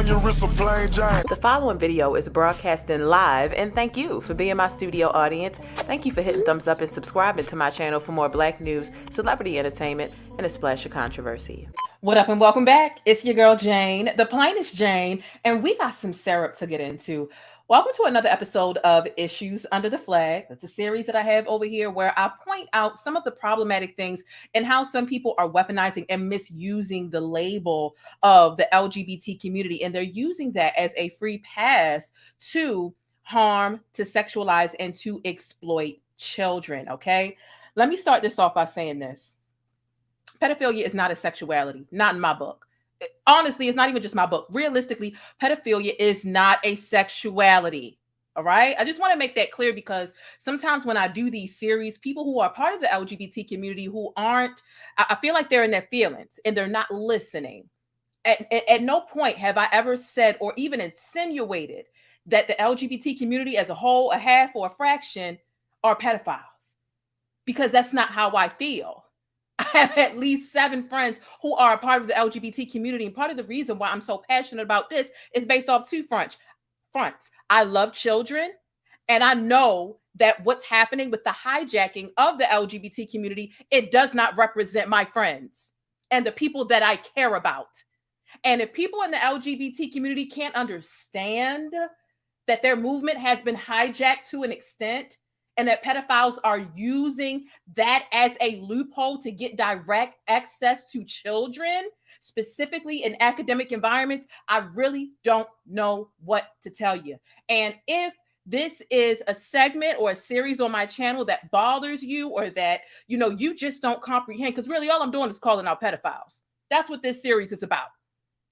on your wrist, a plain Jane. The following video is broadcasting live, and thank you for being my studio audience. Thank you for hitting thumbs up and subscribing to my channel for more black news, celebrity entertainment, and a splash of controversy. What up and welcome back. It's your girl Jane, the plainest Jane, and we got some syrup to get into. Welcome to another episode of Issues Under the Flag. That's a series that I have over here where I point out some of the problematic things and how some people are weaponizing and misusing the label of the LGBT community. And they're using that as a free pass to harm, to sexualize, and to exploit children. Okay, let me start this off by saying this. Pedophilia is not a sexuality, not in my book. Honestly, it's not even just my book. Realistically, pedophilia is not a sexuality. All right. I just want to make that clear because sometimes when I do these series, people who are part of the LGBT community who aren't, I feel like they're in their feelings and they're not listening. At no point have I ever said or even insinuated that the LGBT community as a whole, a half or a fraction, are pedophiles, because that's not how I feel. I have at least 7 friends who are a part of the LGBT community. And part of the reason why I'm so passionate about this is based off 2 fronts. I love children, and I know that what's happening with the hijacking of the LGBT community, it does not represent my friends and the people that I care about. And if people in the LGBT community can't understand that their movement has been hijacked to an extent, and that pedophiles are using that as a loophole to get direct access to children, specifically in academic environments, I really don't know what to tell you. And if this is a segment or a series on my channel that bothers you, or that, you just don't comprehend, because really all I'm doing is calling out pedophiles. That's what this series is about.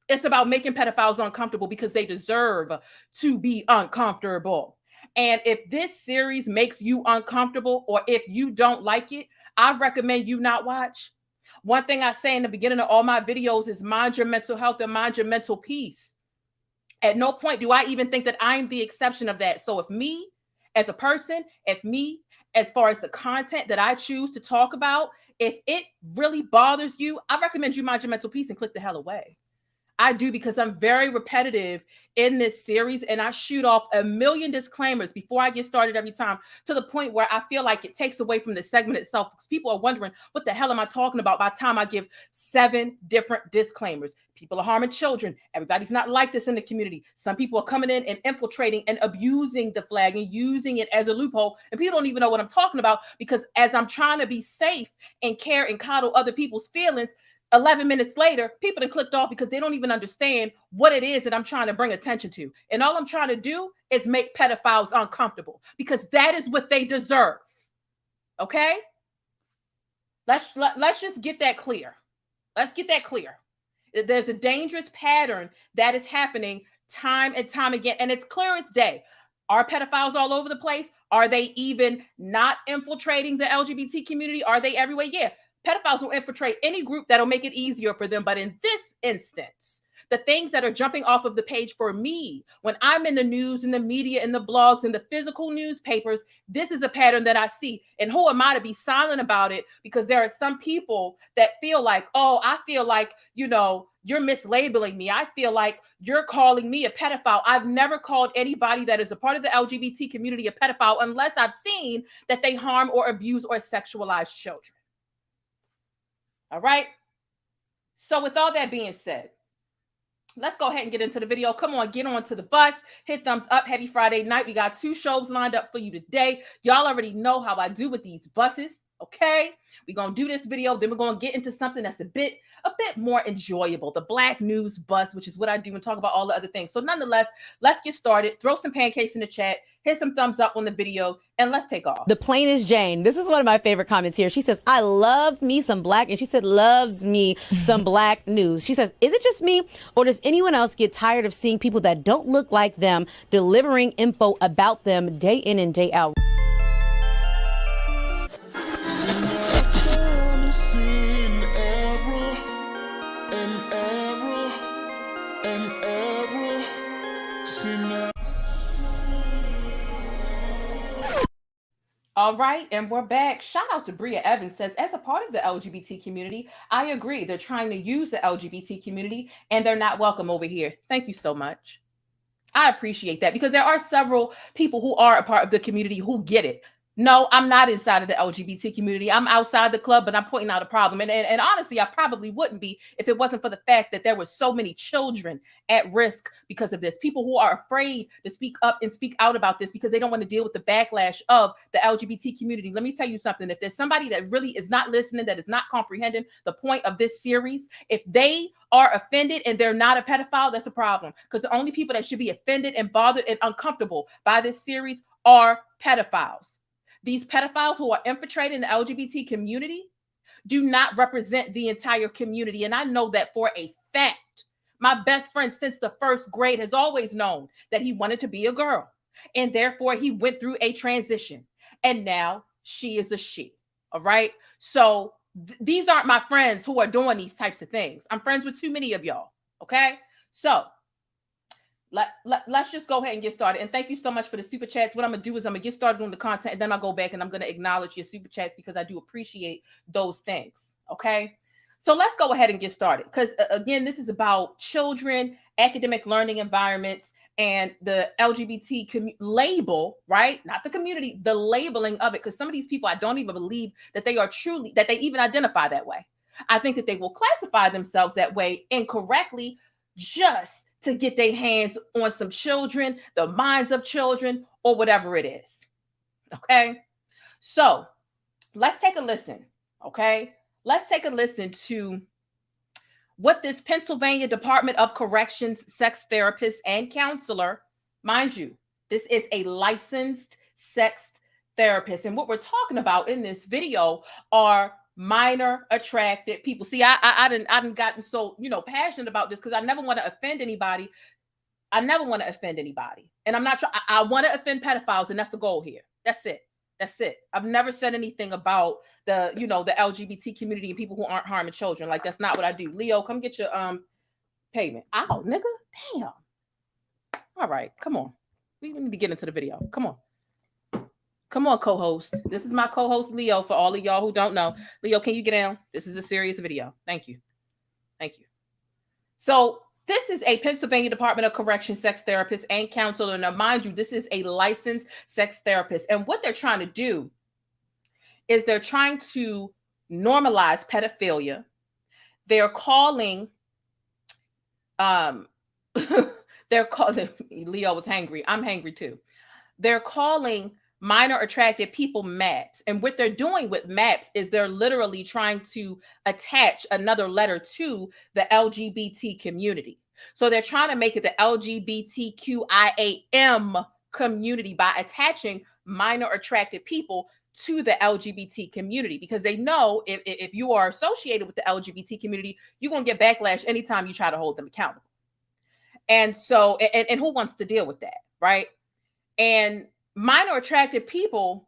It's about making pedophiles uncomfortable because they deserve to be uncomfortable. And if this series makes you uncomfortable, or if you don't like it, I recommend you not watch. One thing I say in the beginning of all my videos is mind your mental health and mind your mental peace. At no point do I even think that I'm the exception of that. So if me as a person, as far as the content that I choose to talk about, if it really bothers you, I recommend you mind your mental peace and click the hell away. I do, because I'm very repetitive in this series, and I shoot off a million disclaimers before I get started every time, to the point where I feel like it takes away from the segment itself, because people are wondering, what the hell am I talking about by the time I give 7 different disclaimers? People are harming children. Everybody's not like this in the community. Some people are coming in and infiltrating and abusing the flag and using it as a loophole, and people don't even know what I'm talking about, because as I'm trying to be safe and care and coddle other people's feelings, 11 minutes later, people have clicked off because they don't even understand what it is that I'm trying to bring attention to. And all I'm trying to do is make pedophiles uncomfortable, because that is what they deserve. Okay? Let's just get that clear. Let's get that clear. There's a dangerous pattern that is happening time and time again, and it's clear as day. Are pedophiles all over the place? Are they even not infiltrating the LGBT community? Are they everywhere? Yeah. Pedophiles will infiltrate any group that'll make it easier for them. But in this instance, the things that are jumping off of the page for me, when I'm in the news and the media and the blogs and the physical newspapers, this is a pattern that I see. And who am I to be silent about it? Because there are some people that feel like, oh, I feel like, you're mislabeling me. I feel like you're calling me a pedophile. I've never called anybody that is a part of the LGBT community a pedophile unless I've seen that they harm or abuse or sexualize children. All right. So with all that being said, let's go ahead and get into the video. Come on, get on to the bus. Hit thumbs up. Happy Friday night. We got 2 shows lined up for you today. Y'all already know how I do with these buses. Okay. We're going to do this video. Then we're going to get into something that's a bit more enjoyable. The Black News Bus, which is what I do, and talk about all the other things. So nonetheless, let's get started. Throw some pancakes in the chat. Hit some thumbs up on the video, and let's take off. The plainest Jane. This is one of my favorite comments here. She says, I loves me some black, and she said, loves me some black news. She says, is it just me, or does anyone else get tired of seeing people that don't look like them delivering info about them day in and day out? All right, and we're back. Shout out to Bria Evans says, as a part of the LGBT community, I agree. They're trying to use the LGBT community and they're not welcome over here. Thank you so much. I appreciate that because there are several people who are a part of the community who get it. No, I'm not inside of the LGBT community. I'm outside the club, but I'm pointing out a problem. And honestly, I probably wouldn't be if it wasn't for the fact that there were so many children at risk because of this. People who are afraid to speak up and speak out about this because they don't want to deal with the backlash of the LGBT community. Let me tell you something. If there's somebody that really is not listening, that is not comprehending the point of this series, if they are offended and they're not a pedophile, that's a problem. Because the only people that should be offended and bothered and uncomfortable by this series are pedophiles. These pedophiles who are infiltrating the LGBT community do not represent the entire community. And I know that for a fact. My best friend since the first grade has always known that he wanted to be a girl. And therefore, he went through a transition. And now she is a she. All right. So these aren't my friends who are doing these types of things. I'm friends with too many of y'all. Okay. So let's just go ahead and get started. And thank you so much for the super chats. What I'm going to do is I'm going to get started on the content and then I'll go back and I'm going to acknowledge your super chats because I do appreciate those things. Okay. So let's go ahead and get started because again, this is about children, academic learning environments, and the LGBT label, right? Not the community, the labeling of it. Because some of these people, I don't even believe that they are truly, that they even identify that way. I think that they will classify themselves that way incorrectly just to get their hands on some children, the minds of children, or whatever it is. Okay. So let's take a listen. Okay. Let's take a listen to what this Pennsylvania Department of Corrections sex therapist and counselor, mind you, this is a licensed sex therapist. And what we're talking about in this video are minor attracted people. See, I didn't gotten so, passionate about this because I never want to offend anybody. I never want to offend anybody. And I'm not trying, I want to offend pedophiles, and that's the goal here. That's it. That's it. I've never said anything about the LGBT community and people who aren't harming children. Like, that's not what I do. Leo, come get your payment. Ow, nigga. Damn. All right, come on. We need to get into the video. Come on. Come on, co-host. This is my co-host, Leo, for all of y'all who don't know. Leo, can you get down? This is a serious video. Thank you. Thank you. So this is a Pennsylvania Department of Corrections sex therapist and counselor. Now, mind you, this is a licensed sex therapist. And what they're trying to do is they're trying to normalize pedophilia. They're calling, Leo was hangry. I'm hangry too. They're calling minor attracted people M.A.P.s. And what they're doing with M.A.P.s is they're literally trying to attach another letter to the LGBT community. So they're trying to make it the LGBTQIAM community by attaching minor attracted people to the LGBT community, because they know if you are associated with the LGBT community, you're going to get backlash anytime you try to hold them accountable. And so, and who wants to deal with that, right? And minor attracted people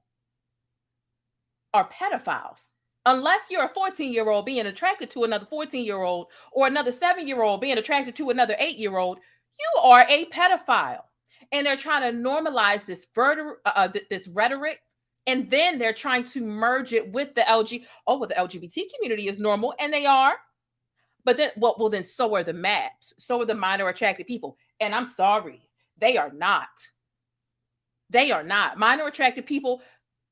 are pedophiles. Unless you're a 14-year-old being attracted to another 14-year-old or another 7-year-old being attracted to another 8-year-old, you are a pedophile. And they're trying to normalize this rhetoric. And then they're trying to merge it with the the LGBT community is normal. And they are. But then, well, then so are the M.A.P.s. So are the minor attracted people. And I'm sorry, they are not. They are not. Minor attracted people,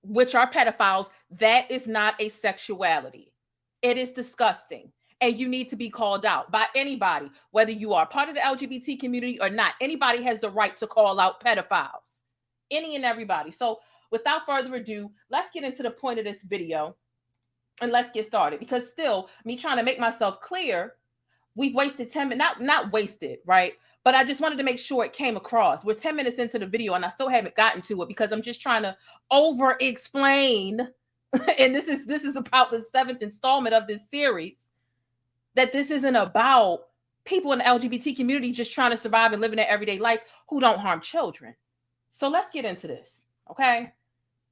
which are pedophiles, that is not a sexuality. It is disgusting. And you need to be called out by anybody, whether you are part of the LGBT community or not. Anybody has the right to call out pedophiles. Any and everybody. So without further ado, let's get into the point of this video and let's get started. Because still, me trying to make myself clear, we've wasted 10 minutes, not wasted, right? But I just wanted to make sure it came across. We're 10 minutes into the video and I still haven't gotten to it because I'm just trying to over explain. And this is about the 7th installment of this series, that this isn't about people in the LGBT community just trying to survive and live in their everyday life who don't harm children. So let's get into this. Okay.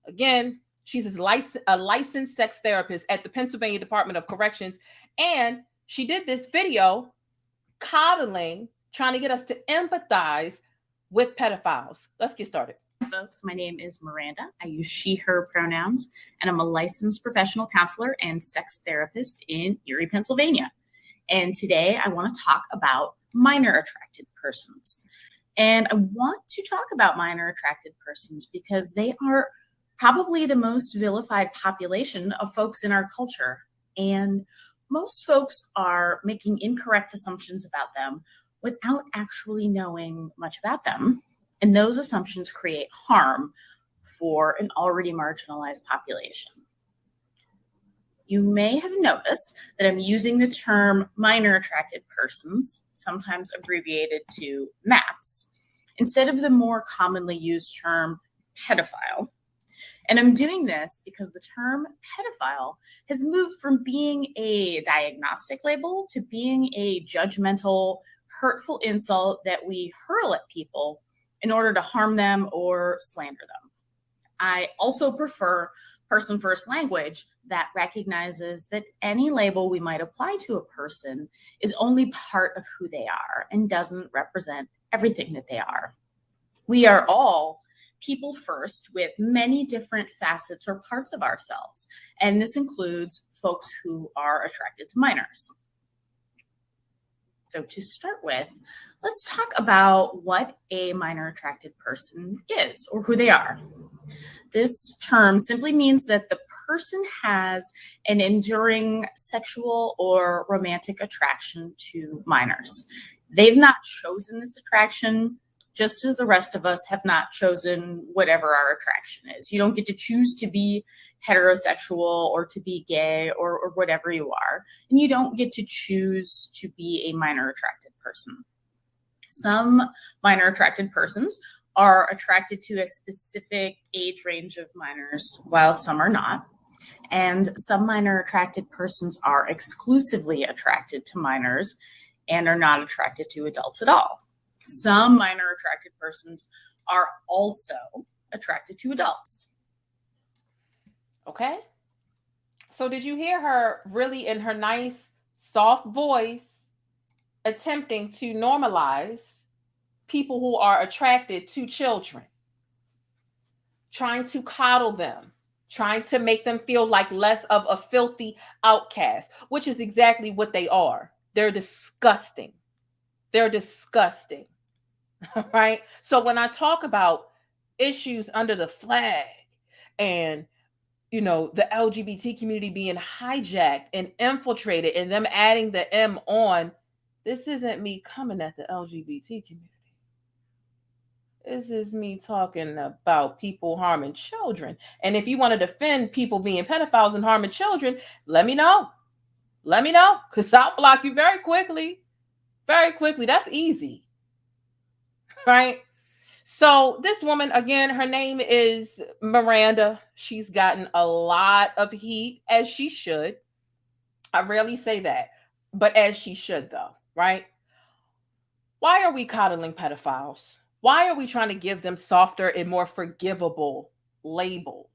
Again, she's a licensed sex therapist at the Pennsylvania Department of Corrections. And she did this video coddling, trying to get us to empathize with pedophiles. Let's get started. Folks, my name is Miranda. I use she, her pronouns, and I'm a licensed professional counselor and sex therapist in Erie, Pennsylvania. And today I want to talk about minor attracted persons. And I want to talk about minor attracted persons because they are probably the most vilified population of folks in our culture. And most folks are making incorrect assumptions about them without actually knowing much about them. And those assumptions create harm for an already marginalized population. You may have noticed that I'm using the term minor attracted persons, sometimes abbreviated to M.A.P.s, instead of the more commonly used term pedophile. And I'm doing this because the term pedophile has moved from being a diagnostic label to being a judgmental, hurtful insult that we hurl at people in order to harm them or slander them. I also prefer person first language that recognizes that any label we might apply to a person is only part of who they are and doesn't represent everything that they are. We are all people first with many different facets or parts of ourselves, and this includes folks who are attracted to minors. So to start with, let's talk about what a minor attracted person is or who they are. This term simply means that the person has an enduring sexual or romantic attraction to minors. They've not chosen this attraction, just as the rest of us have not chosen whatever our attraction is. You don't get to choose to be heterosexual or to be gay or whatever you are. And you don't get to choose to be a minor attracted person. Some minor attracted persons are attracted to a specific age range of minors, while some are not. And some minor attracted persons are exclusively attracted to minors and are not attracted to adults at all. Some minor attracted persons are also attracted to adults. Okay. So did you hear her really in her nice, soft voice attempting to normalize people who are attracted to children, trying to coddle them, trying to make them feel like less of a filthy outcast, which is exactly what they are. They're disgusting. They're disgusting. Right? So when I talk about issues under the flag and the LGBT community being hijacked and infiltrated and them adding the M on, this isn't me coming at the LGBT community. This is me talking about people harming children. And if you want to defend people being pedophiles and harming children, let me know. Let me know, because I'll block you very quickly. Very quickly. That's easy. Right? So this woman, again, her name is Miranda. She's gotten a lot of heat, as she should. I rarely say that, but as she should, though, right? Why are we coddling pedophiles? Why are we trying to give them softer and more forgivable labels?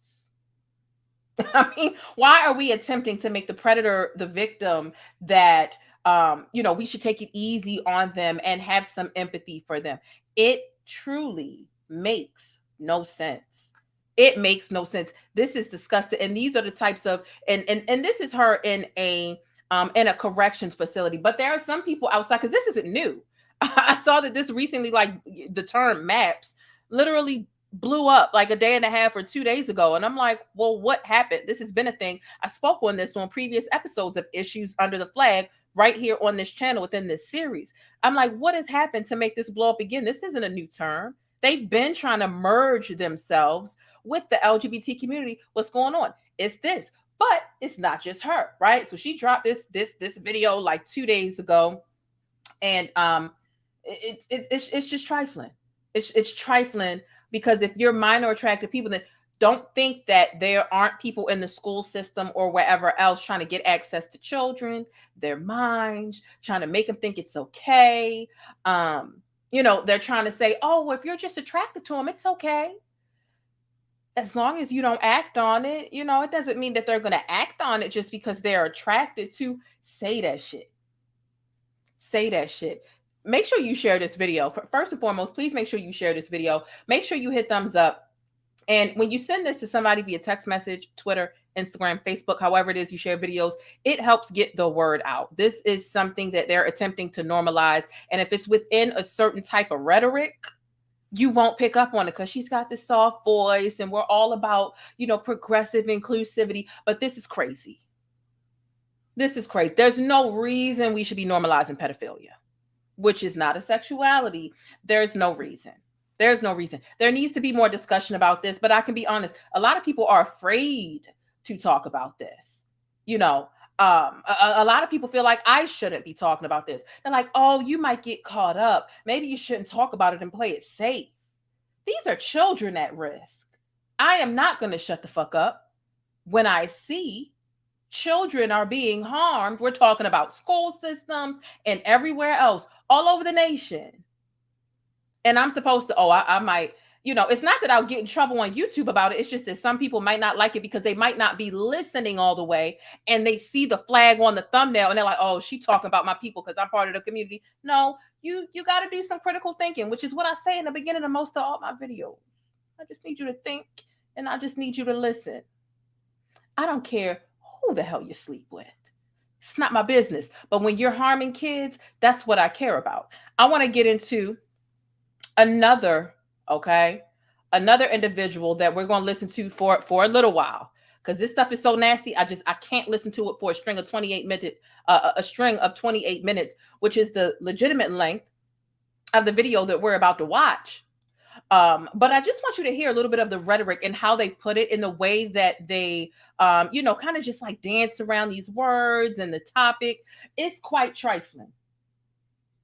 I mean, why are we attempting to make the predator the victim that, we should take it easy on them and have some empathy for them? It truly makes no sense. It makes no sense. This is disgusting. And these are the types of, and this is her in a corrections facility. But there are some people outside, because this isn't new. I saw that this recently, like the term M.A.P.s, literally blew up like a day and a half or 2 days ago. And I'm like, well, what happened? This has been a thing. I spoke on this on previous episodes of Issues Under the Flag right here on this channel within this series. I'm like, what has happened to make this blow up again? This isn't a new term. They've been trying to merge themselves with the LGBT community. What's going on? It's this, but it's not just her, right? So she dropped this video like 2 days ago, and it's just trifling. It's trifling, because if you're minor attracted people, then don't think that there aren't people in the school system or wherever else trying to get access to children, their minds, trying to make them think it's okay. They're trying to say, oh, well, if you're just attracted to them, it's okay. As long as you don't act on it, it doesn't mean that they're going to act on it just because they're attracted to. Say that shit. Say that shit. make sure you share this video. First and foremost, please make sure you share this video. Make sure you hit thumbs up. And when you send this to somebody via text message, Twitter, Instagram, Facebook, however it is you share videos, it helps get the word out. This is something that they're attempting to normalize. And if it's within a certain type of rhetoric, you won't pick up on it because she's got this soft voice and we're all about, progressive inclusivity. But this is crazy. This is crazy. There's no reason we should be normalizing pedophilia, which is not a sexuality. There's no reason. There's no reason. There needs to be more discussion about this, but I can be honest. A lot of people are afraid to talk about this. A lot of people feel like I shouldn't be talking about this. They're like, oh, you might get caught up. Maybe you shouldn't talk about it and play it safe. These are children at risk. I am not going to shut the fuck up when I see children are being harmed. We're talking about school systems and everywhere else, all over the nation. And I'm supposed to, I might, it's not that I'll get in trouble on YouTube about it. It's just that some people might not like it because they might not be listening all the way and they see the flag on the thumbnail and they're like, oh, she talking about my people because I'm part of the community. No, you got to do some critical thinking, which is what I say in the beginning of most of all my videos. I just need you to think and I just need you to listen. I don't care who the hell you sleep with. It's not my business. But when you're harming kids, that's what I care about. I want to get into another individual that we're going to listen to for a little while because this stuff is so nasty. I can't listen to it for a string of 28 minutes, which is the legitimate length of the video that we're about to watch. But I just want you to hear a little bit of the rhetoric and how they put it in the way that they, kind of just like dance around these words and the topic. It's quite trifling.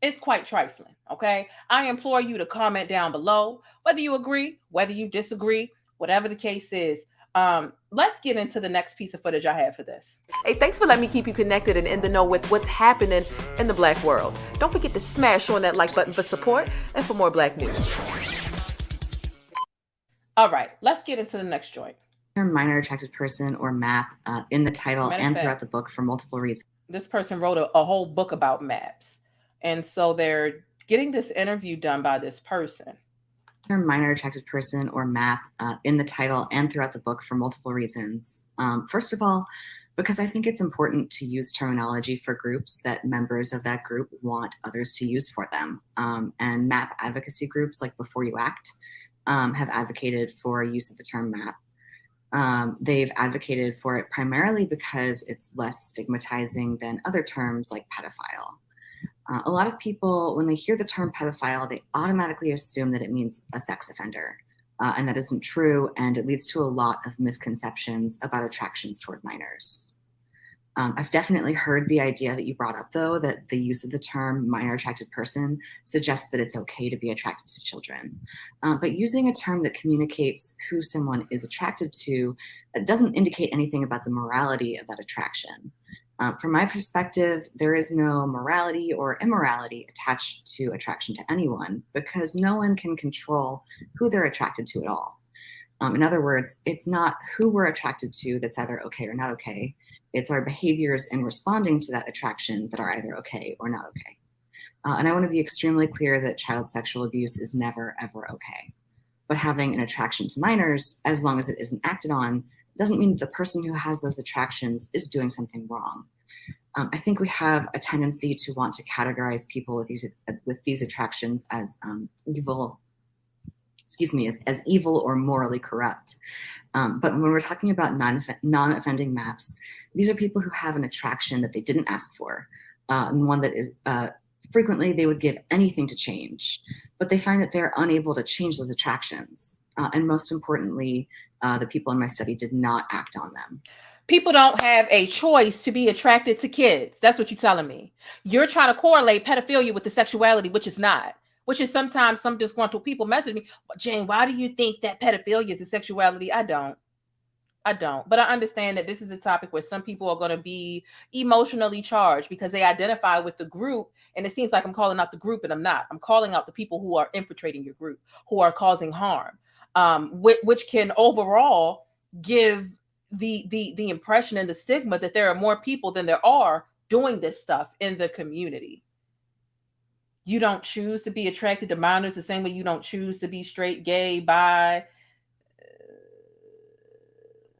It's quite trifling, okay? I implore you to comment down below, whether you agree, whether you disagree, whatever the case is. Let's get into the next piece of footage I have for this. Hey, thanks for letting me keep you connected and in the know with what's happening in the Black world. Don't forget to smash on that like button for support and for more Black news. All right, let's get into the next joint. Minor attracted person or M.A.P. In the title and throughout the book for multiple reasons. This person wrote a whole book about M.A.P.s. And so they're getting this interview done by this person. Minor attracted person or M.A.P. In the title and throughout the book for multiple reasons. First of all, because I think it's important to use terminology for groups that members of that group want others to use for them. And M.A.P. advocacy groups like Before You Act have advocated for use of the term M.A.P. They've advocated for it primarily because it's less stigmatizing than other terms like pedophile. A lot of people, when they hear the term pedophile, they automatically assume that it means a sex offender. And that isn't true, and it leads to a lot of misconceptions about attractions toward minors. I've definitely heard the idea that you brought up, though, that the use of the term minor attracted person suggests that it's okay to be attracted to children. But using a term that communicates who someone is attracted to doesn't indicate anything about the morality of that attraction. From my perspective, there is no morality or immorality attached to attraction to anyone because no one can control who they're attracted to at all. In other words, it's not who we're attracted to that's either okay or not okay. It's our behaviors in responding to that attraction that are either okay or not okay. And I want to be extremely clear that child sexual abuse is never, ever okay. But having an attraction to minors, as long as it isn't acted on, doesn't mean that the person who has those attractions is doing something wrong. I think we have a tendency to want to categorize people with these attractions as evil or morally corrupt. But when we're talking about non-offending M.A.P.s, these are people who have an attraction that they didn't ask for, and one that is frequently they would give anything to change, but they find that they're unable to change those attractions. And most importantly, the people in my study did not act on them. People don't have a choice to be attracted to kids. That's what you're telling me. You're trying to correlate pedophilia with the sexuality, which is not. Which is sometimes some disgruntled people message me, Jane, why do you think that pedophilia is a sexuality? I don't. But I understand that this is a topic where some people are going to be emotionally charged because they identify with the group. And it seems like I'm calling out the group, and I'm not. I'm calling out the people who are infiltrating your group, who are causing harm, which can overall give the impression and the stigma that there are more people than there are doing this stuff in the community. You don't choose to be attracted to minors the same way you don't choose to be straight, gay, bi,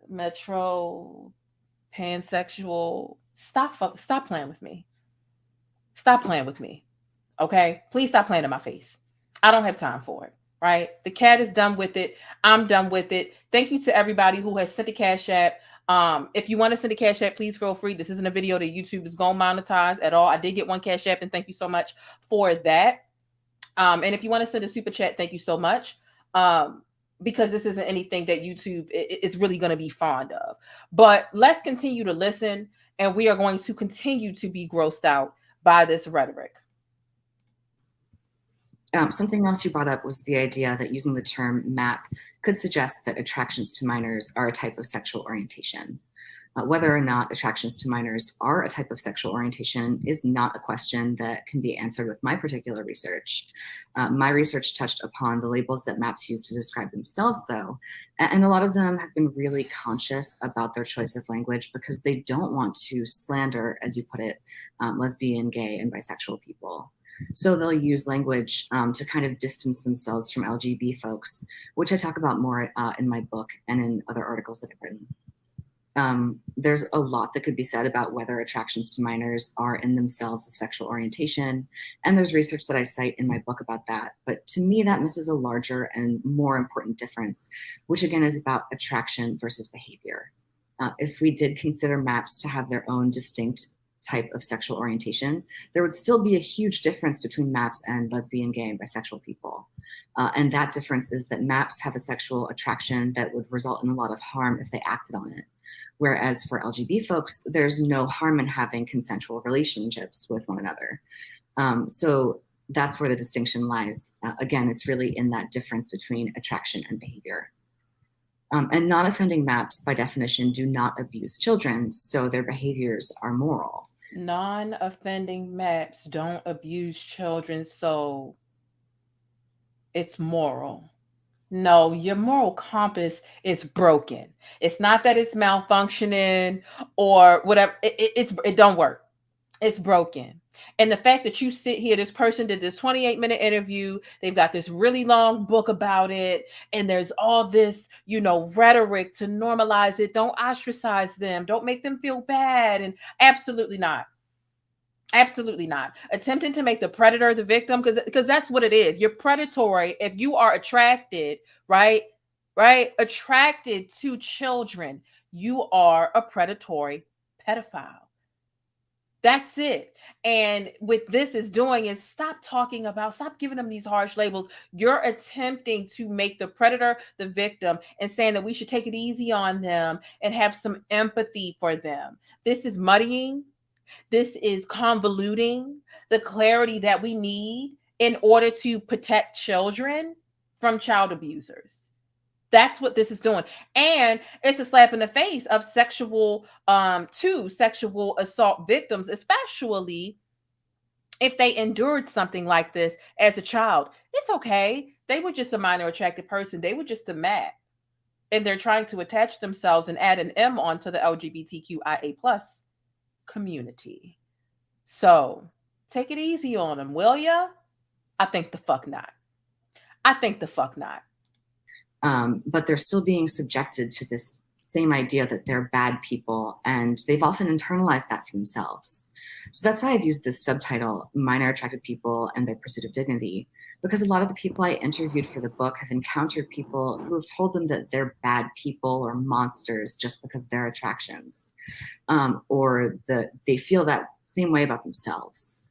metro, pansexual. Stop playing with me. Stop playing with me. Okay? Please stop playing in my face. I don't have time for it. Right? The cat is done with it. I'm done with it. Thank you to everybody who has sent the Cash App. If you want to send a Cash App, please feel free. This isn't a video that YouTube is going to monetize at all. I did get one Cash App, and thank you so much for that. And if you want to send a super chat, thank you so much. Because this isn't anything that YouTube is really going to be fond of. But let's continue to listen, and we are going to continue to be grossed out by this rhetoric. Something else you brought up was the idea that using the term MAP could suggest that attractions to minors are a type of sexual orientation. Whether or not attractions to minors are a type of sexual orientation is not a question that can be answered with my particular research. My research touched upon the labels that MAPs use to describe themselves, though, and a lot of them have been really conscious about their choice of language because they don't want to slander, as you put it, lesbian, gay, and bisexual people. So they'll use language to kind of distance themselves from LGB folks, which I talk about more in my book and in other articles that I've written. There's a lot that could be said about whether attractions to minors are in themselves a sexual orientation, and there's research that I cite in my book about that. But to me, that misses a larger and more important difference, which again is about attraction versus behavior. If we did consider MAPs to have their own distinct type of sexual orientation, there would still be a huge difference between MAPs and lesbian, gay, and bisexual people. And that difference is that MAPs have a sexual attraction that would result in a lot of harm if they acted on it. Whereas for LGB folks, there's no harm in having consensual relationships with one another. So that's where the distinction lies. Again, it's really in that difference between attraction and behavior. And non-offending MAPs, by definition, do not abuse children, so their behaviors are moral. Non-offending MAPs don't abuse children, so it's moral. No, your moral compass is broken. It's not that it's malfunctioning or whatever. It don't work. It's broken. And the fact that you sit here, this person did this 28-minute interview. They've got this really long book about it. And there's all this, rhetoric to normalize it. Don't ostracize them. Don't make them feel bad. And absolutely not. Absolutely not. Attempting to make the predator the victim, because that's what it is. You're predatory if you are attracted, right? Attracted to children. You are a predatory pedophile. That's it. And what this is doing is stop giving them these harsh labels. You're attempting to make the predator the victim and saying that we should take it easy on them and have some empathy for them. This is muddying. This is convoluting the clarity that we need in order to protect children from child abusers. That's what this is doing. And it's a slap in the face of sexual assault victims, especially if they endured something like this as a child. It's okay. They were just a minor attracted person. They were just a MAP. And they're trying to attach themselves and add an M onto the LGBTQIA+ community. So take it easy on them, will ya? I think the fuck not. But they're still being subjected to this same idea that they're bad people, and they've often internalized that for themselves. So that's why I've used this subtitle, Minor Attracted People and Their Pursuit of Dignity, because a lot of the people I interviewed for the book have encountered people who have told them that they're bad people or monsters just because of their attractions, or that they feel that same way about themselves.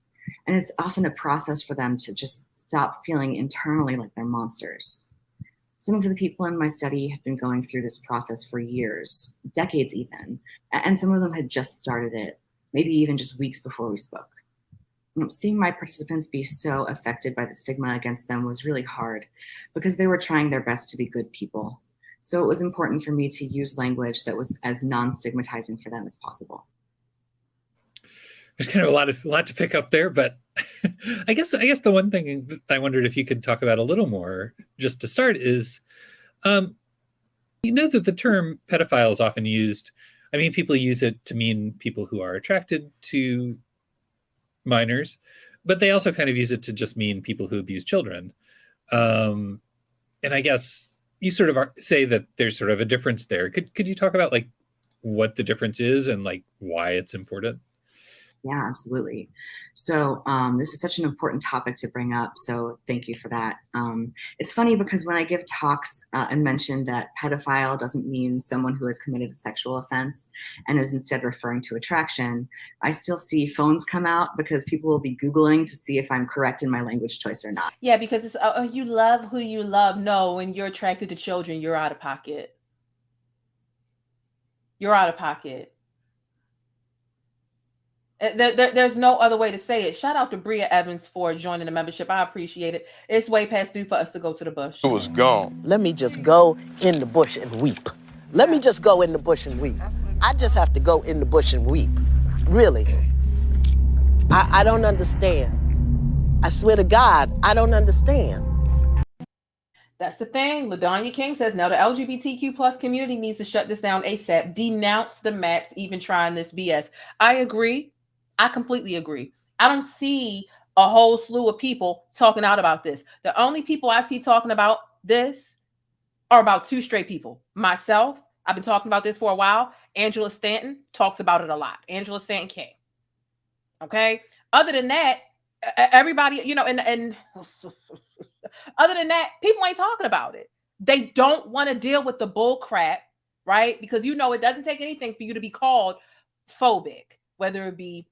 And it's often a process for them to just stop feeling internally like they're monsters. Some of the people in my study have been going through this process for years, decades even, and some of them had just started it, maybe even just weeks before we spoke. Seeing my participants be so affected by the stigma against them was really hard because they were trying their best to be good people. So it was important for me to use language that was as non-stigmatizing for them as possible. There's kind of a lot to pick up there, but I guess the one thing that I wondered if you could talk about a little more, just to start, is that the term pedophile is often used. I mean, people use it to mean people who are attracted to minors, but they also kind of use it to just mean people who abuse children. And I guess you sort of say that there's sort of a difference there. Could you talk about like what the difference is and like why it's important? Yeah, absolutely. So this is such an important topic to bring up. So thank you for that. It's funny because when I give talks and mention that pedophile doesn't mean someone who has committed a sexual offense and is instead referring to attraction, I still see phones come out because people will be Googling to see if I'm correct in my language choice or not. Yeah, because it's, oh, you love who you love. No, when you're attracted to children, you're out of pocket. You're out of pocket. There's no other way to say it. Shout out to Bria Evans for joining the membership. I appreciate it. It's way past due for us to go to the bush. It was gone. Let me just go in the bush and weep. Let me just go in the bush and weep. I just have to go in the bush and weep. Really. I don't understand. I swear to God, I don't understand. That's the thing. LaDonya King says, now the LGBTQ plus community needs to shut this down ASAP. Denounce the M.A.P.s even trying this BS. I agree. I completely agree. I don't see a whole slew of people talking out about this. The only people I see talking about this are about two straight people. Myself, I've been talking about this for a while. Angela Stanton talks about it a lot. Angela Stanton King. Okay. Other than that, everybody, you know, and other than that, people ain't talking about it. They don't want to deal with the bull crap, right? Because, you know, it doesn't take anything for you to be called phobic, whether it be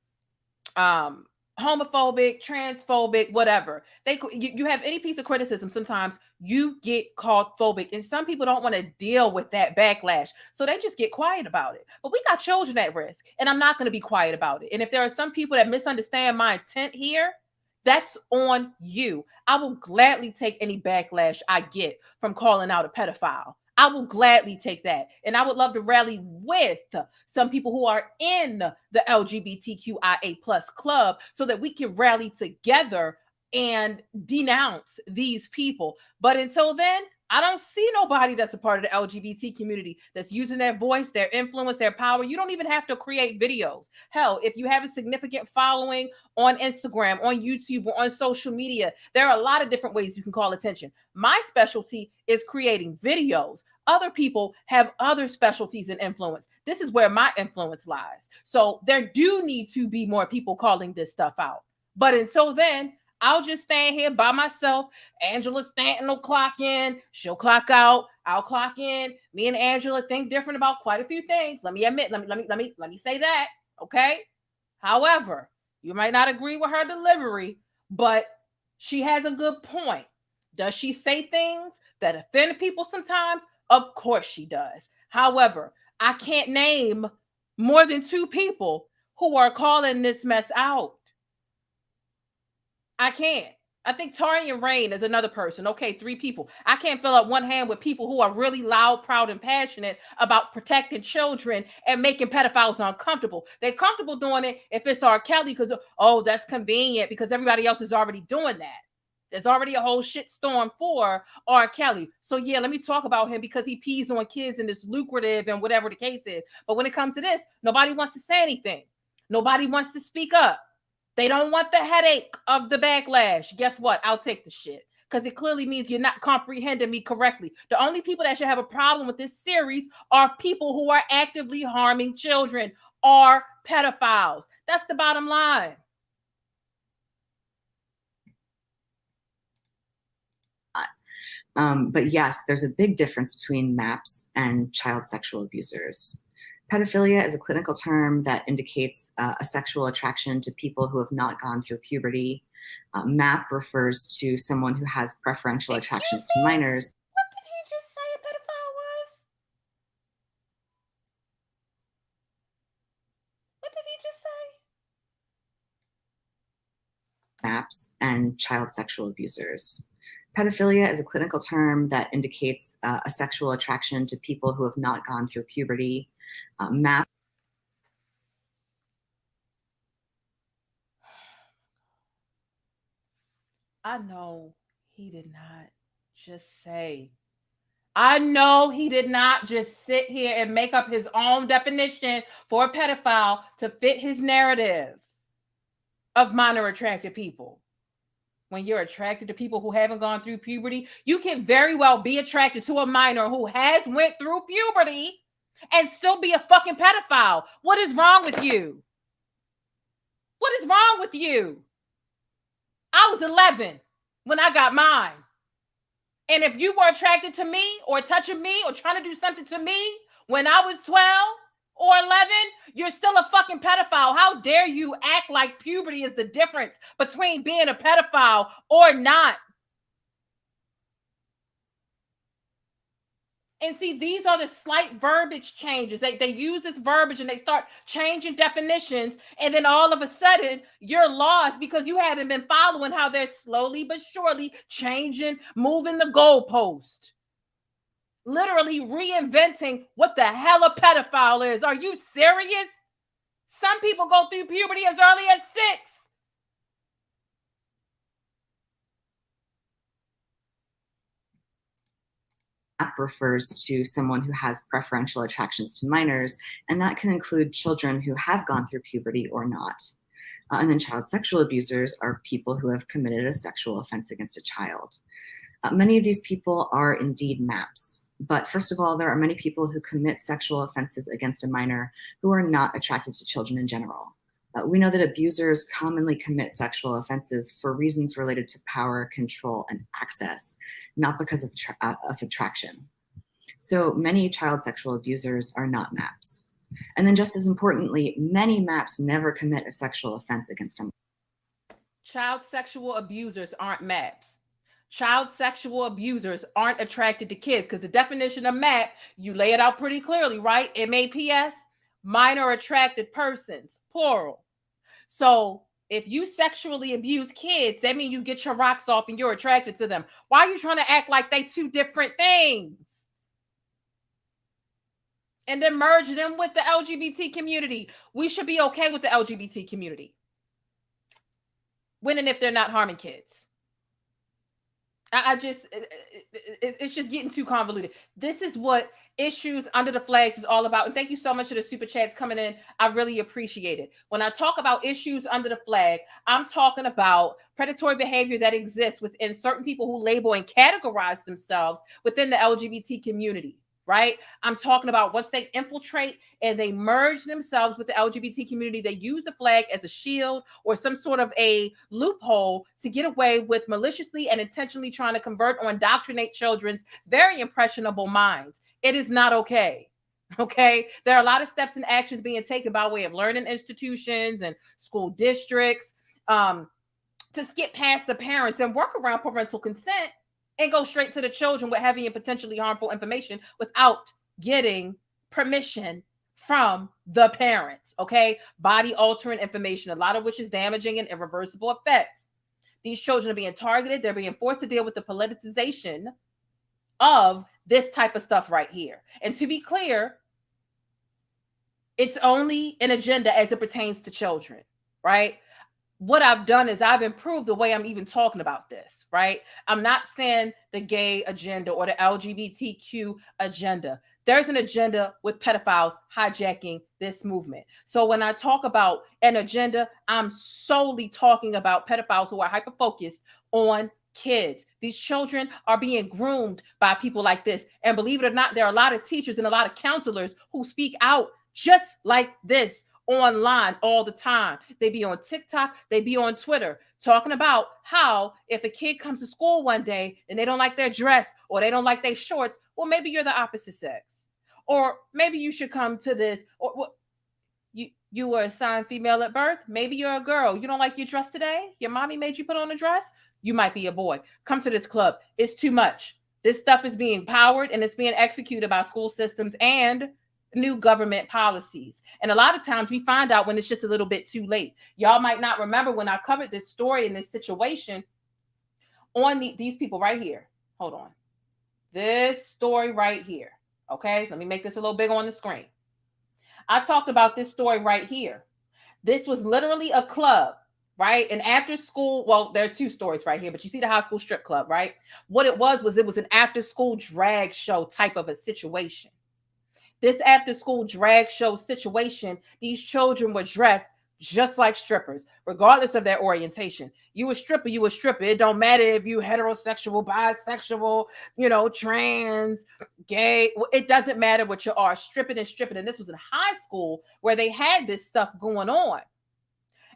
homophobic, transphobic, whatever. You have any piece of criticism, sometimes you get called phobic, and some people don't want to deal with that backlash, so they just get quiet about it. But we got children at risk, and I'm not going to be quiet about it. And if there are some people that misunderstand my intent here, that's on you. I will gladly take any backlash I get from calling out a pedophile. I will gladly take that. And I would love to rally with some people who are in the LGBTQIA plus club so that we can rally together and denounce these people. But until then, I don't see nobody that's a part of the LGBT community that's using their voice, their influence, their power. You don't even have to create videos. Hell, if you have a significant following on Instagram, on YouTube, or on social media, there are a lot of different ways you can call attention. My specialty is creating videos. Other people have other specialties and influence. This is where my influence lies. So there do need to be more people calling this stuff out. But until then, I'll just stand here by myself. Angela Stanton will clock in. She'll clock out. I'll clock in. Me and Angela think different about quite a few things. Let me admit, let me say that. Okay. However, you might not agree with her delivery, but she has a good point. Does she say things that offend people sometimes? Of course she does. However, I can't name more than two people who are calling this mess out. I can't. I think Tarian Rain is another person. Okay, 3 people. I can't fill up one hand with people who are really loud, proud, and passionate about protecting children and making pedophiles uncomfortable. They're comfortable doing it if it's R. Kelly because, oh, that's convenient because everybody else is already doing that. There's already a whole shitstorm for R. Kelly. So yeah, let me talk about him because he pees on kids and it's lucrative and whatever the case is. But when it comes to this, nobody wants to say anything. Nobody wants to speak up. They don't want the headache of the backlash. Guess what? I'll take the shit because it clearly means you're not comprehending me correctly. The only people that should have a problem with this series are people who are actively harming children, are pedophiles. That's the bottom line. But yes, there's a big difference between M.A.P.s and child sexual abusers. Pedophilia is a clinical term that indicates a sexual attraction to people who have not gone through puberty. M.A.P. refers to someone who has preferential attractions to minors. What did he just say a pedophile was? What did he just say? M.A.P.s and child sexual abusers. Pedophilia is a clinical term that indicates a sexual attraction to people who have not gone through puberty. M.A.P. I know he did not just say. I know he did not just sit here and make up his own definition for a pedophile to fit his narrative. of minor attracted people. When you're attracted to people who haven't gone through puberty, you can very well be attracted to a minor who has went through puberty and still be a fucking pedophile. What is wrong with you? What is wrong with you? I was 11 when I got mine. And if you were attracted to me or touching me or trying to do something to me when I was 12 or 11, you're still a fucking pedophile. How dare you act like puberty is the difference between being a pedophile or not? And see, these are the slight verbiage changes. They use this verbiage and they start changing definitions. And then all of a sudden, you're lost because you haven't been following how they're slowly but surely changing, moving the goalpost. Literally reinventing what the hell a pedophile is. Are you serious? Some people go through puberty as early as 6. M.A.P. refers to someone who has preferential attractions to minors, and that can include children who have gone through puberty or not. And then child sexual abusers are people who have committed a sexual offense against a child. Many of these people are indeed M.A.P.s. But first of all, there are many people who commit sexual offenses against a minor who are not attracted to children in general. We know that abusers commonly commit sexual offenses for reasons related to power, control, and access, not because of attraction. So many child sexual abusers are not M.A.P.s. And then just as importantly, many M.A.P.s never commit a sexual offense against them. Child sexual abusers aren't M.A.P.s. Child sexual abusers aren't attracted to kids because the definition of M.A.P., you lay it out pretty clearly, right? M.A.P.s, minor attracted persons, plural. So if you sexually abuse kids, that means you get your rocks off and you're attracted to them. Why are you trying to act like they two different things? And then merge them with the LGBT community. We should be okay with the LGBT community. When and if they're not harming kids. It's just getting too convoluted. This is what Issues Under the Flags is all about. And thank you so much for the super chats coming in. I really appreciate it. When I talk about issues under the flag, I'm talking about predatory behavior that exists within certain people who label and categorize themselves within the LGBT community. Right? I'm talking about once they infiltrate and they merge themselves with the LGBT community, they use the flag as a shield or some sort of a loophole to get away with maliciously and intentionally trying to convert or indoctrinate children's very impressionable minds. It is not okay. Okay? There are a lot of steps and actions being taken by way of learning institutions and school districts to skip past the parents and work around parental consent and go straight to the children with heavy and potentially harmful information without getting permission from the parents, okay? Body-altering information, a lot of which is damaging and irreversible effects. These children are being targeted. They're being forced to deal with the politicization of this type of stuff right here. And to be clear, it's only an agenda as it pertains to children, right? What I've done is I've improved the way I'm even talking about this, right? I'm not saying the gay agenda or the LGBTQ agenda. There's an agenda with pedophiles hijacking this movement. So when I talk about an agenda, I'm solely talking about pedophiles who are hyper-focused on kids. These children are being groomed by people like this. And believe it or not, there are a lot of teachers and a lot of counselors who speak out just like this online all the time. They be on TikTok, they be on Twitter, talking about how if a kid comes to school one day and they don't like their dress or they don't like their shorts, well, maybe you're the opposite sex. Or maybe you should come to this. Or you were assigned female at birth. Maybe you're a girl. You don't like your dress today? Your mommy made you put on a dress? You might be a boy. Come to this club. It's too much. This stuff is being powered and it's being executed by school systems and new government policies. And a lot of times we find out when it's just a little bit too late. Y'all might not remember when I covered this story in this situation on these people right here. Hold on. This story right here. Okay, let me make this a little bigger on the screen. I talked about this story right here. This was literally a club, right? And after school, well, there are two stories right here, but you see the high school strip club, right? What it was an after school drag show type of a situation. This after school drag show situation, these children were dressed just like strippers, regardless of their orientation. You a stripper, you a stripper. It don't matter if you heterosexual, bisexual, trans, gay. It doesn't matter what you are. Stripping and stripping. And this was in high school where they had this stuff going on.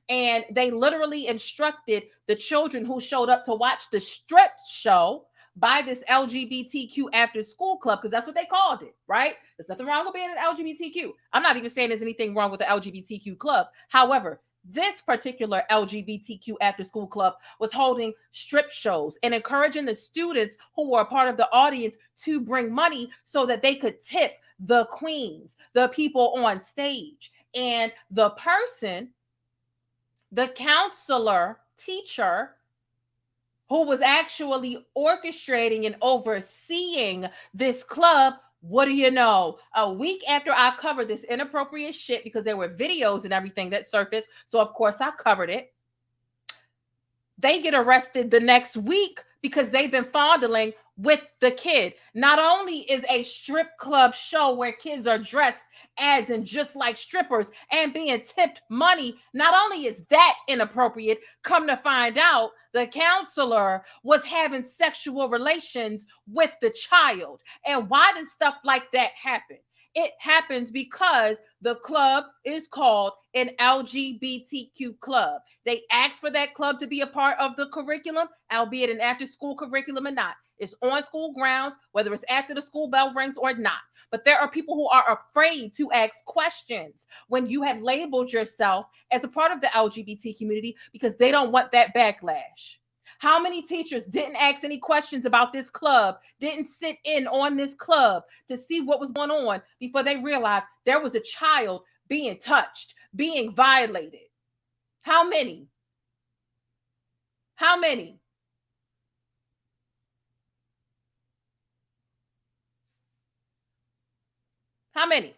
And they literally instructed the children who showed up to watch the strip show by this LGBTQ after school club, because that's what they called it, right? There's nothing wrong with being an LGBTQ. I'm not even saying there's anything wrong with the LGBTQ club. However, this particular LGBTQ after school club was holding strip shows and encouraging the students who were a part of the audience to bring money so that they could tip the queens, the people on stage. And the person, the counselor, teacher, who was actually orchestrating and overseeing this club, what do you know? A week after I covered this inappropriate shit, because there were videos and everything that surfaced, so of course I covered it, they get arrested the next week because they've been fondling with the kid. Not only is a strip club show where kids are dressed as and just like strippers and being tipped money, not only is that inappropriate, come to find out the counselor was having sexual relations with the child. And why does stuff like that happen? It happens because the club is called an LGBTQ club. They asked for that club to be a part of the curriculum, albeit an after-school curriculum or not. It's on school grounds, whether it's after the school bell rings or not. But there are people who are afraid to ask questions when you have labeled yourself as a part of the LGBT community because they don't want that backlash. How many teachers didn't ask any questions about this club, didn't sit in on this club to see what was going on before they realized there was a child being touched, being violated? How many? How many? How many?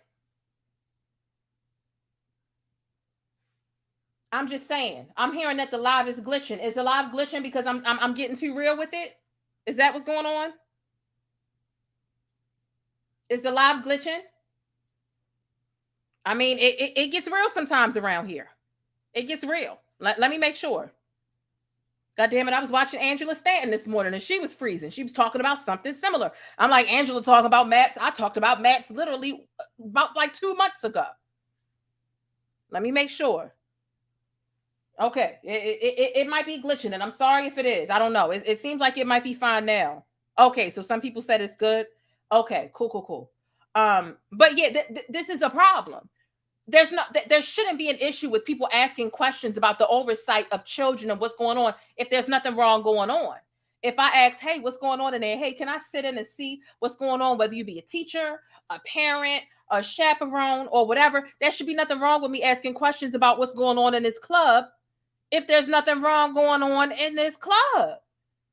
I'm just saying. I'm hearing that the live is glitching. Is the live glitching because I'm getting too real with it? Is that what's going on? Is the live glitching? I mean, it gets real sometimes around here. It gets real. Let me make sure. God damn it, I was watching Angela Stanton this morning and she was freezing. She was talking about something similar. I'm like, Angela talking about M.A.P.s. I talked about M.A.P.s literally about like 2 months ago. Let me make sure. Okay, it might be glitching, and I'm sorry if it is. I don't know. It seems like it might be fine now. Okay, so some people said it's good. Okay, cool. But yeah, this is a problem. There shouldn't be an issue with people asking questions about the oversight of children and what's going on if there's nothing wrong going on. If I ask, hey, what's going on in there? Hey, can I sit in and see what's going on? Whether you be a teacher, a parent, a chaperone, or whatever, there should be nothing wrong with me asking questions about what's going on in this club if there's nothing wrong going on in this club.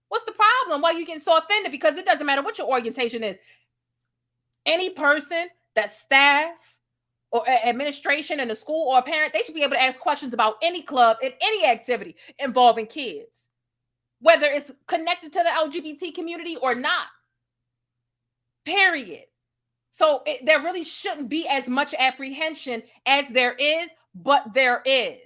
What's the problem? Why are you getting so offended? Because it doesn't matter what your orientation is. Any person that's staff or administration in the school or a parent, they should be able to ask questions about any club and any activity involving kids, whether it's connected to the LGBT community or not. Period. So there really shouldn't be as much apprehension as there is, but there is.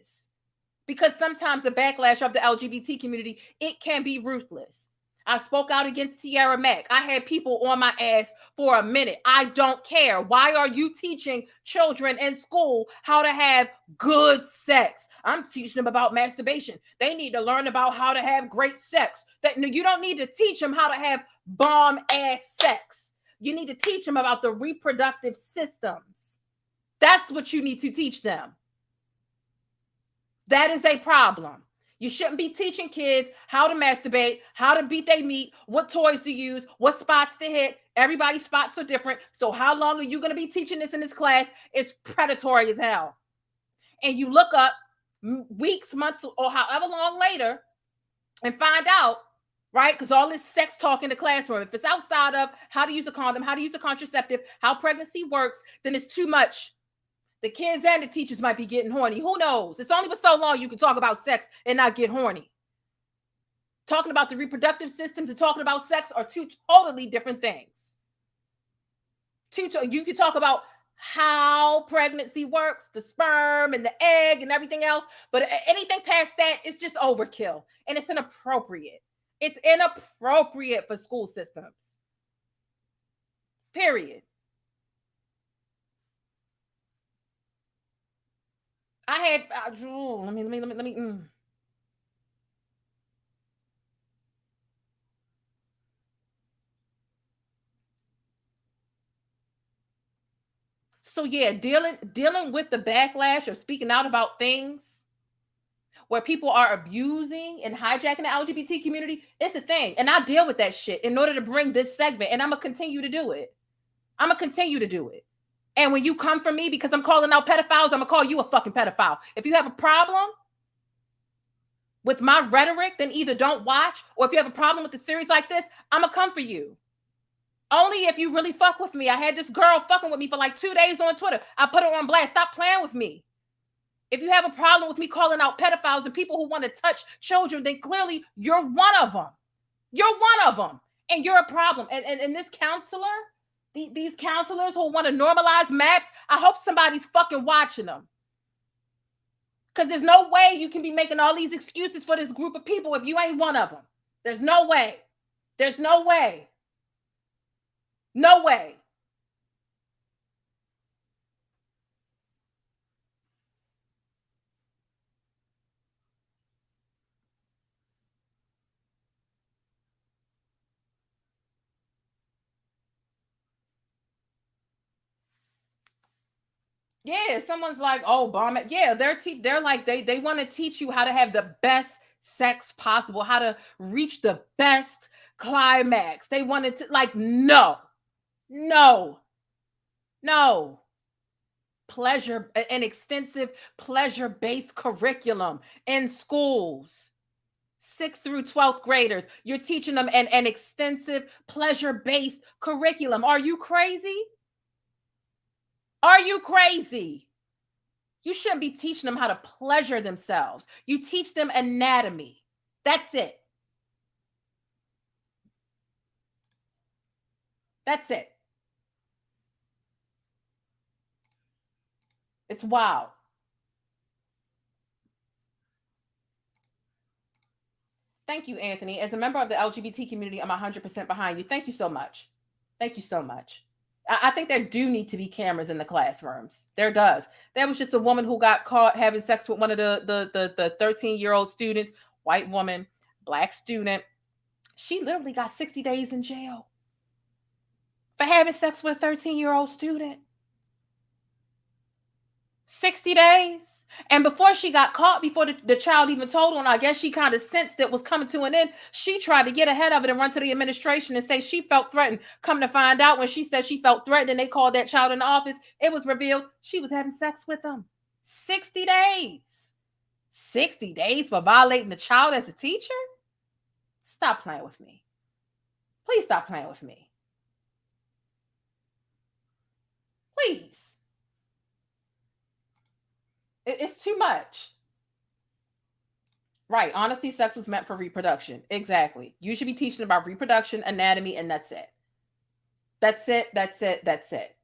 Because sometimes the backlash of the LGBT community, it can be ruthless. I spoke out against Tierra Mack. I had people on my ass for a minute. I don't care. Why are you teaching children in school how to have good sex? I'm teaching them about masturbation. They need to learn about how to have great sex. You don't need to teach them how to have bomb-ass sex. You need to teach them about the reproductive systems. That's what you need to teach them. That is a problem. You shouldn't be teaching kids how to masturbate, how to beat their meat, what toys to use, what spots to hit. Everybody's spots are different. So how long are you going to be teaching this in this class? It's predatory as hell. And you look up weeks, months, or however long later and find out, right? Because all this sex talk in the classroom, if it's outside of how to use a condom, how to use a contraceptive, how pregnancy works, then it's too much. The kids and the teachers might be getting horny. Who knows? It's only for so long you can talk about sex and not get horny. Talking about the reproductive systems and talking about sex are two totally different things. You can talk about how pregnancy works, the sperm and the egg and everything else. But anything past that, it's just overkill. And it's inappropriate. It's inappropriate for school systems. Period. I had, let me. So yeah, dealing with the backlash of speaking out about things where people are abusing and hijacking the LGBT community, it's a thing. And I deal with that shit in order to bring this segment. And I'm going to continue to do it. And when you come for me because I'm calling out pedophiles, I'm going to call you a fucking pedophile. If you have a problem with my rhetoric, then either don't watch, or if you have a problem with a series like this, I'm going to come for you. Only if you really fuck with me. I had this girl fucking with me for like 2 days on Twitter. I put her on blast. Stop playing with me. If you have a problem with me calling out pedophiles and people who want to touch children, then clearly you're one of them. You're one of them. And you're a problem. And this counselor, these counselors who want to normalize M.A.P.s, I hope somebody's fucking watching them. Because there's no way you can be making all these excuses for this group of people if you ain't one of them. There's no way. There's no way. No way. Yeah, someone's like, oh, bomb it. Yeah, they're like, they want to teach you how to have the best sex possible, how to reach the best climax. They wanted to, like, no. Pleasure, an extensive pleasure-based curriculum in schools. 6th through 12th graders. You're teaching them an extensive pleasure-based curriculum. Are you crazy? Are you crazy? You shouldn't be teaching them how to pleasure themselves. You teach them anatomy. That's it. That's it. It's wild. Thank you, Anthony. As a member of the LGBT community, I'm 100% behind you. Thank you so much. Thank you so much. I think there do need to be cameras in the classrooms. There does. There was just a woman who got caught having sex with one of the 13-year-old students, white woman, black student. She literally got 60 days in jail for having sex with a 13-year-old student. 60 days. And before she got caught, before the child even told on, I guess she kind of sensed it was coming to an end. She tried to get ahead of it and run to the administration and say she felt threatened. Come to find out, when she said she felt threatened and they called that child in the office, it was revealed she was having sex with them. 60 days. 60 days for violating the child as a teacher? Stop playing with me. Please stop playing with me. Please. It's too much. Right. Honestly, sex was meant for reproduction. Exactly. You should be teaching about reproduction, anatomy, and that's it. That's it. That's it. That's it.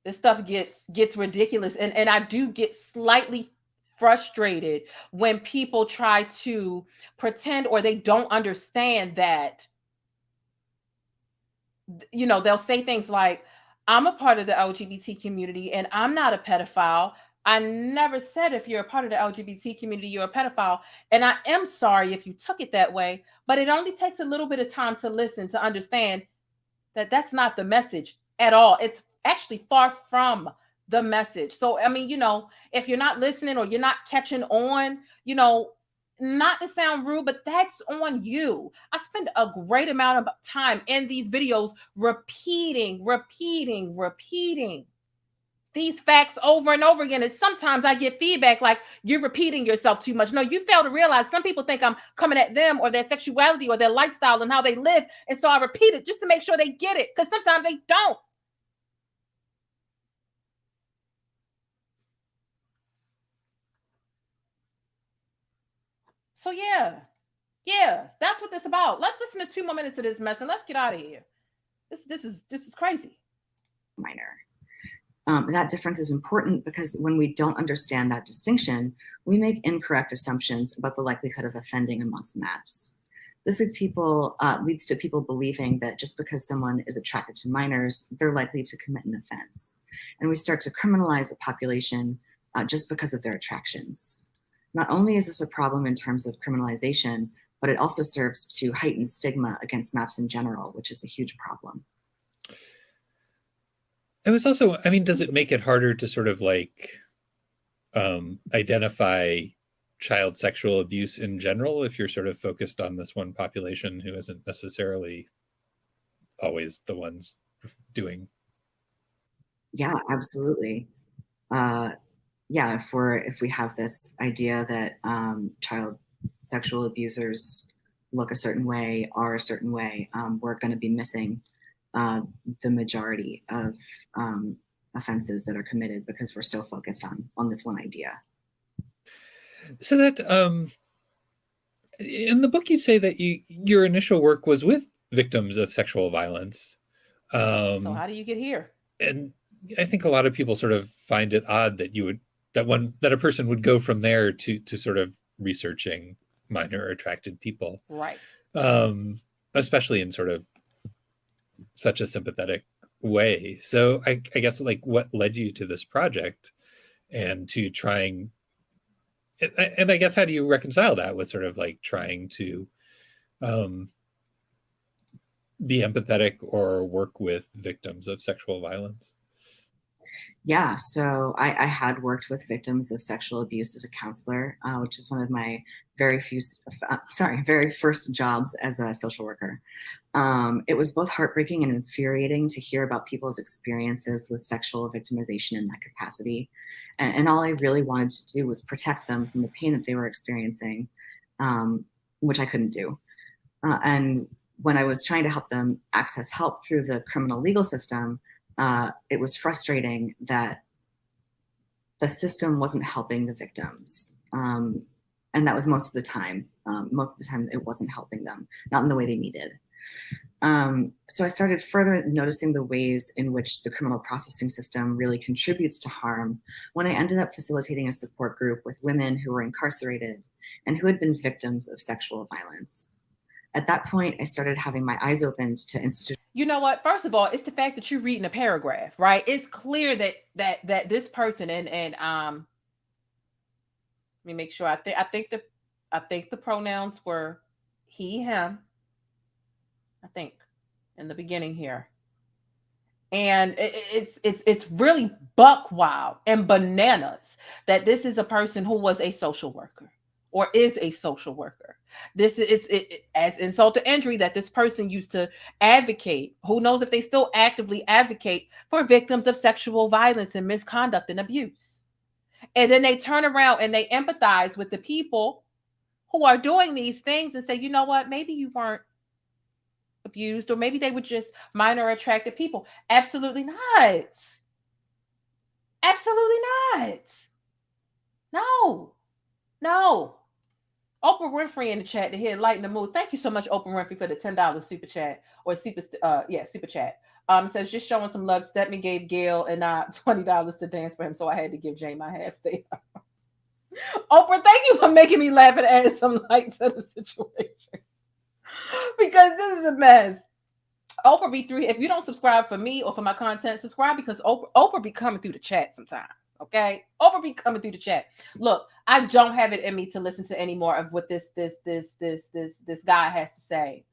This stuff gets ridiculous. And I do get slightly frustrated when people try to pretend or they don't understand that, you know, they'll say things like, I'm a part of the LGBT community and I'm not a pedophile. I never said if you're a part of the LGBT community, you're a pedophile. And I am sorry if you took it that way, but it only takes a little bit of time to listen, to understand that that's not the message at all. It's actually far from the message. So, I mean, you know, if you're not listening or you're not catching on, you know, not to sound rude, but that's on you. I spend a great amount of time in these videos repeating these facts over and over again. And sometimes I get feedback like, you're repeating yourself too much. No, you fail to realize some people think I'm coming at them or their sexuality or their lifestyle and how they live. And so I repeat it just to make sure they get it, because sometimes they don't. So yeah, that's what this is about. Let's listen to 2 more minutes of this mess and let's get out of here. This is crazy. minor. That difference is important because when we don't understand that distinction, we make incorrect assumptions about the likelihood of offending amongst M.A.P.s. This leads to people believing that just because someone is attracted to minors, they're likely to commit an offense. And we start to criminalize a population just because of their attractions. Not only is this a problem in terms of criminalization, but it also serves to heighten stigma against M.A.P.s in general, which is a huge problem. It was also, I mean, does it make it harder to sort of like identify child sexual abuse in general if you're sort of focused on this one population who isn't necessarily always the ones doing? Yeah, absolutely. Yeah, if we have this idea that child sexual abusers look a certain way, are a certain way, we're going to be missing the majority of offenses that are committed because we're so focused on this one idea. So that in the book you say that your initial work was with victims of sexual violence. So how do you get here? And I think a lot of people sort of find it odd that that a person would go from there to sort of researching minor attracted people, right? Especially in sort of such a sympathetic way. So I guess like what led you to this project and to trying, and I guess how do you reconcile that with sort of like trying to be empathetic or work with victims of sexual violence? Yeah, so I had worked with victims of sexual abuse as a counselor, which is one of my very first jobs as a social worker. It was both heartbreaking and infuriating to hear about people's experiences with sexual victimization in that capacity. And all I really wanted to do was protect them from the pain that they were experiencing, which I couldn't do. And when I was trying to help them access help through the criminal legal system, it was frustrating that the system wasn't helping the victims. And that was most of the time. Most of the time it wasn't helping them, not in the way they needed. So I started further noticing the ways in which the criminal processing system really contributes to harm when I ended up facilitating a support group with women who were incarcerated and who had been victims of sexual violence. At that point, I started having my eyes opened to institutions. You know what? First of all, it's the fact that you're reading a paragraph, right? It's clear that this person and let me make sure. I think the pronouns were he, him. I think in the beginning here, and it's really buck wild and bananas that this is a person who was a social worker or is a social worker. This is as insult to injury that this person used to advocate. Who knows if they still actively advocate for victims of sexual violence and misconduct and abuse. And then they turn around and they empathize with the people who are doing these things and say, you know what, maybe you weren't abused, or maybe they were just minor attracted people. Absolutely not. Absolutely not. No. Oprah Winfrey in the chat to hear lighten the mood. Thank you so much, Oprah Winfrey, for the $10 super chat or super chat. Says just showing some love. Stephanie gave Gail and $20 to dance for him, so I had to give Jay my half stay. Oprah, thank you for making me laugh and add some light to the situation because this is a mess. Oprah be if you don't subscribe for me or for my content, subscribe because Oprah be coming through the chat sometime. Okay, Oprah be coming through the chat. Look, I don't have it in me to listen to any more of what this guy has to say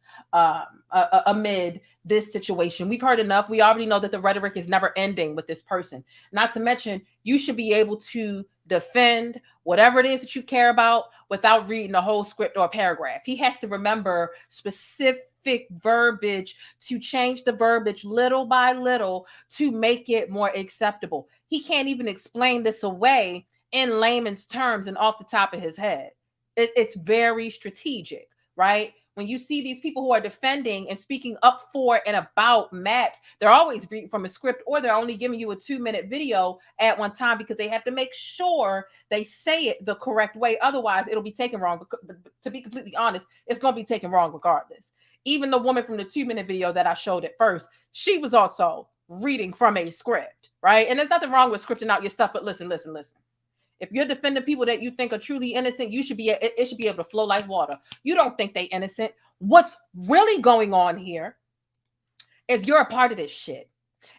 amid this situation. We've heard enough. We already know that the rhetoric is never ending with this person. Not to mention, you should be able to defend whatever it is that you care about without reading a whole script or a paragraph. He has to remember specific verbiage to change the verbiage little by little to make it more acceptable. He can't even explain this away in layman's terms and off the top of his head. It's very strategic, right? When you see these people who are defending and speaking up for and about M.A.P.s, they're always reading from a script, or they're only giving you a 2-minute video at one time because they have to make sure they say it the correct way. Otherwise, it'll be taken wrong. But to be completely honest, it's going to be taken wrong regardless. Even the woman from the 2-minute video that I showed at first, she was also reading from a script, right? And there's nothing wrong with scripting out your stuff, but listen. If you're defending people that you think are truly innocent, it should be able to flow like water. You don't think they innocent. What's really going on here is you're a part of this shit.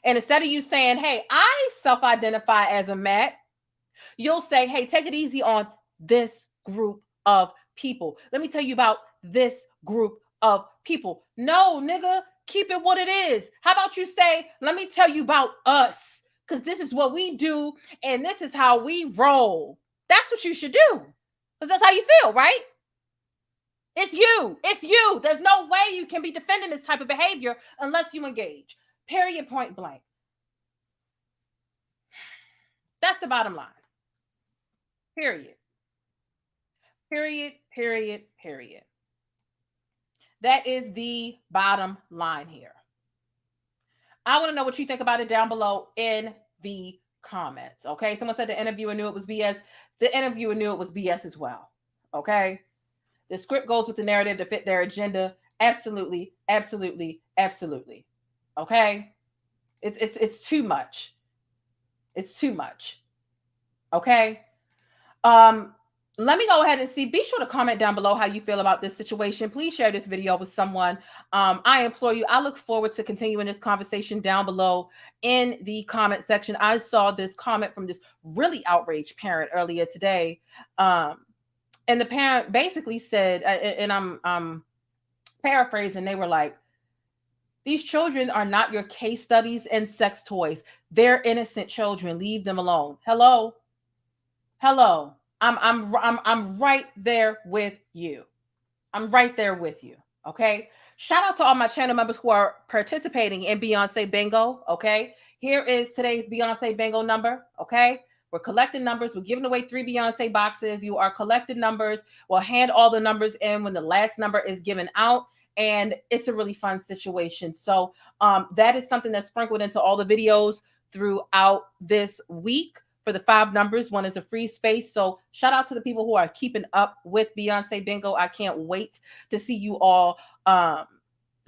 And instead of you saying, hey, I self-identify as a M.A.P., you'll say, hey, take it easy on this group of people. Let me tell you about this group of people. No, nigga, keep it what it is. How about you say, let me tell you about us, because this is what we do and this is how we roll. That's what you should do, because that's how you feel, right? It's you. It's you. There's no way you can be defending this type of behavior unless you engage. Period, point blank. That's the bottom line. Period. Period, period, period. That is the bottom line here. I want to know what you think about it down below in the comments. Okay. Someone said the interviewer knew it was BS. The interviewer knew it was BS as well. Okay. The script goes with the narrative to fit their agenda. Absolutely, absolutely, absolutely. Okay. It's too much. It's too much. Okay. Let me go ahead and see. Be sure to comment down below how you feel about this situation. Please share this video with someone. I implore you. I look forward to continuing this conversation down below in the comment section. I saw this comment from this really outraged parent earlier today. And the parent basically said, and I'm paraphrasing, they were like, these children are not your case studies in sex toys. They're innocent children. Leave them alone. Hello. Hello. I'm right there with you. I'm right there with you. Okay. Shout out to all my channel members who are participating in Beyonce Bingo. Okay. Here is today's Beyonce Bingo number. Okay. We're collecting numbers. We're giving away 3 Beyonce boxes. You are collecting numbers. We'll hand all the numbers in when the last number is given out. And it's a really fun situation. So that is something that's sprinkled into all the videos throughout this week. For the 5 numbers, one is a free space. So shout out to the people who are keeping up with Beyonce Bingo. I can't wait to see you all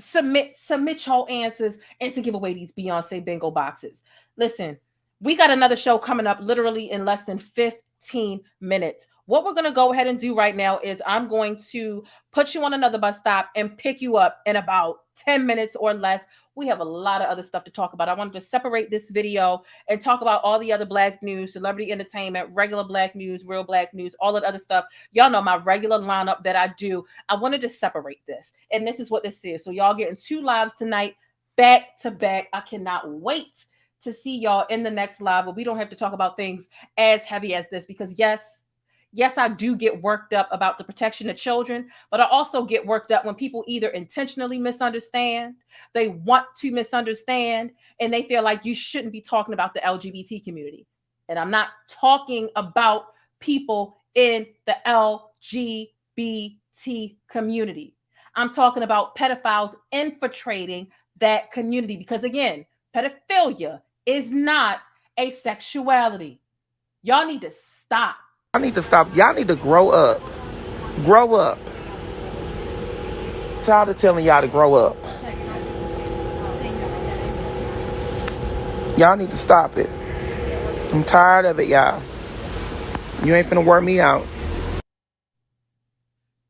submit your answers and to give away these Beyonce Bingo boxes. Listen, we got another show coming up literally in less than 15 minutes. What we're going to go ahead and do right now is I'm going to put you on another bus stop and pick you up in about 10 minutes or less. We have a lot of other stuff to talk about. I wanted to separate this video and talk about all the other Black news, celebrity entertainment, regular Black news, real Black news, all that other stuff. Y'all know my regular lineup that I do. I wanted to separate this. And this is what this is. So y'all getting 2 lives tonight, back to back. I cannot wait to see y'all in the next live, but we don't have to talk about things as heavy as this, because yes, I do get worked up about the protection of children, but I also get worked up when people either intentionally misunderstand, they want to misunderstand, and they feel like you shouldn't be talking about the LGBT community. And I'm not talking about people in the LGBT community. I'm talking about pedophiles infiltrating that community, because again, pedophilia is not a sexuality. Y'all need to stop. I need to stop. Y'all need to grow up. Grow up. Tired of telling y'all to grow up. Y'all need to stop it. I'm tired of it, y'all. You ain't finna work me out.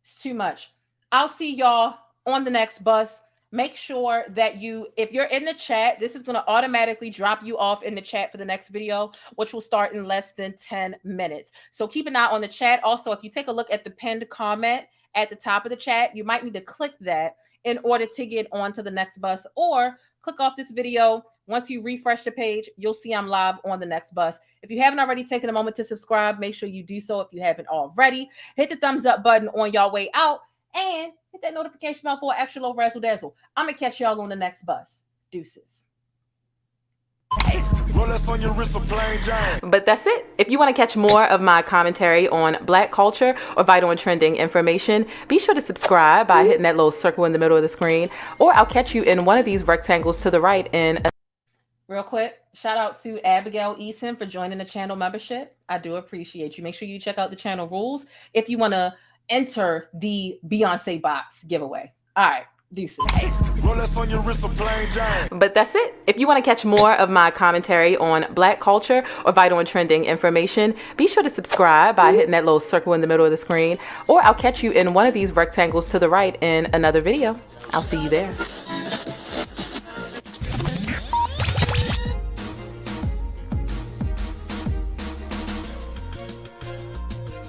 It's too much. I'll see y'all on the next bus. Make sure that if you're in the chat, this is going to automatically drop you off in the chat for the next video, which will start in less than 10 minutes. So keep an eye on the chat. Also, if you take a look at the pinned comment at the top of the chat, you might need to click that in order to get on to the next bus, or click off this video. Once you refresh the page, you'll see I'm live on the next bus. If you haven't already taken a moment to subscribe, make sure you do so. If you haven't already, hit the thumbs up button on your way out and hit that notification bell for extra low razzle dazzle. I'm going to catch y'all on the next bus. Deuces. But that's it. If you want to catch more of my commentary on Black culture or vital and trending information, be sure to subscribe by hitting that little circle in the middle of the screen, or I'll catch you in one of these rectangles to the right in real quick. Shout out to Abigail Eason for joining the channel membership. I do appreciate you. Make sure you check out the channel rules if you want to enter the Beyonce box giveaway. All right. Deuces. But that's it. If you want to catch more of my commentary on Black culture or vital and trending information, be sure to subscribe by hitting that little circle in the middle of the screen, or I'll catch you in one of these rectangles to the right in another video. I'll see you there.